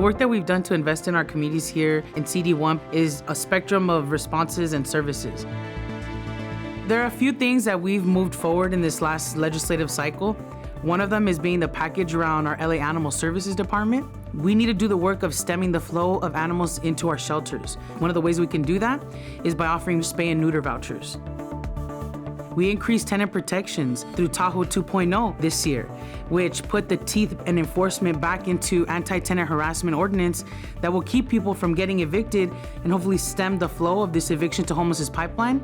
The work that we've done to invest in our communities here in CD1 is a spectrum of responses and services. There are a few things that we've moved forward in this last legislative cycle. One of them is being the package around our LA Animal Services Department. We need to do the work of stemming the flow of animals into our shelters. One of the ways we can do that is by offering spay and neuter vouchers. We increased tenant protections through Tahoe 2.0 this year, which put the teeth and enforcement back into anti-tenant harassment ordinance that will keep people from getting evicted and hopefully stem the flow of this eviction to homelessness pipeline.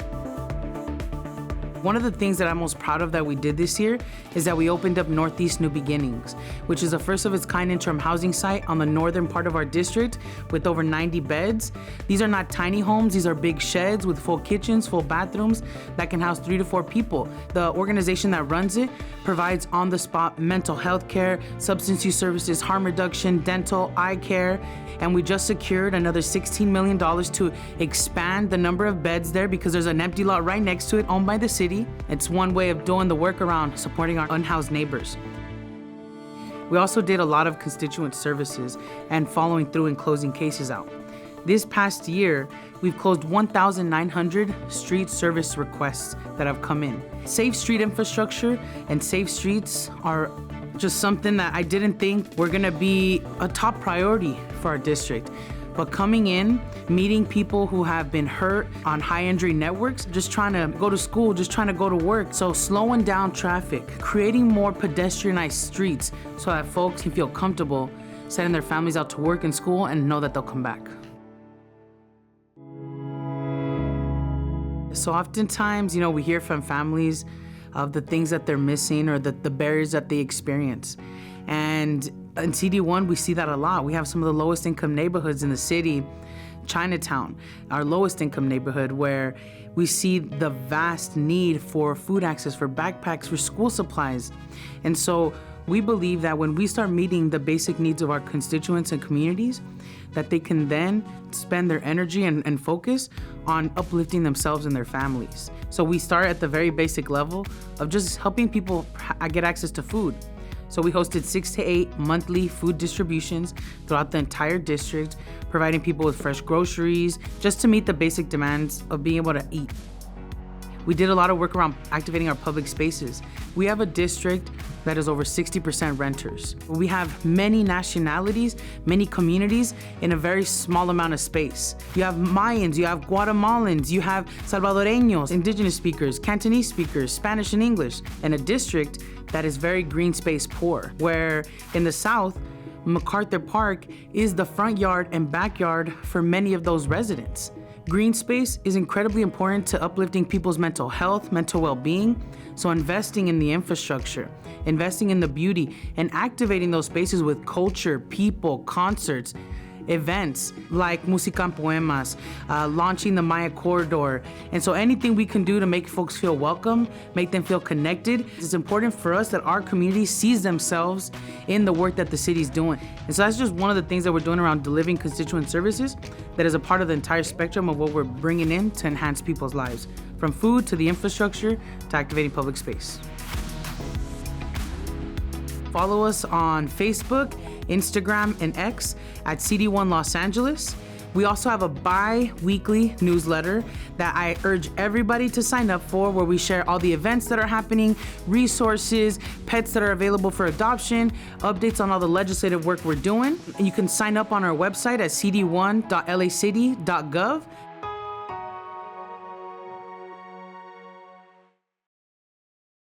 One of the things that I'm most proud of that we did this year is that we opened up Northeast New Beginnings, which is a first of its kind interim housing site on the northern part of our district with over 90 beds. These are not tiny homes, these are big sheds with full kitchens, full bathrooms that can house 3 to 4 people. The organization that runs it provides on-the-spot mental health care, substance use services, harm reduction, dental, eye care, and we just secured another $16 million to expand the number of beds there because there's an empty lot right next to it owned by the city. It's one way of doing the work around supporting our unhoused neighbors. We also did a lot of constituent services and following through and closing cases out. This past year, we've closed 1,900 street service requests that have come in. Safe street infrastructure and safe streets are just something that I didn't think were gonna be a top priority for our district. But coming in, meeting people who have been hurt on high injury networks, just trying to go to school, just trying to go to work. So slowing down traffic, creating more pedestrianized streets so that folks can feel comfortable sending their families out to work and school and know that they'll come back. So oftentimes, we hear from families of the things that they're missing or the barriers that they experience. And in CD1, we see that a lot. We have some of the lowest income neighborhoods in the city. Chinatown, our lowest income neighborhood, where we see the vast need for food access, for backpacks, for school supplies. And so we believe that when we start meeting the basic needs of our constituents and communities, that they can then spend their energy and focus on uplifting themselves and their families. So we start at the very basic level of just helping people get access to food. So we hosted 6 to 8 monthly food distributions throughout the entire district, providing people with fresh groceries, just to meet the basic demands of being able to eat. We did a lot of work around activating our public spaces. We have a district that is over 60% renters. We have many nationalities, many communities in a very small amount of space. You have Mayans, you have Guatemalans, you have Salvadoreños, indigenous speakers, Cantonese speakers, Spanish and English, and a district that is very green space poor, where in the South, MacArthur Park is the front yard and backyard for many of those residents. Green space is incredibly important to uplifting people's mental health, mental well-being. So investing in the infrastructure, investing in the beauty, and activating those spaces with culture, people, concerts, events like Música en Poemas, launching the Maya Corridor. And so anything we can do to make folks feel welcome, make them feel connected, it's important for us that our community sees themselves in the work that the city's doing. And so that's just one of the things that we're doing around delivering constituent services that is a part of the entire spectrum of what we're bringing in to enhance people's lives, from food to the infrastructure to activating public space. Follow us on Facebook, Instagram, and X at CD1 Los Angeles. We also have a bi-weekly newsletter that I urge everybody to sign up for, where we share all the events that are happening, resources, pets that are available for adoption, updates on all the legislative work we're doing. And you can sign up on our website at cd1.lacity.gov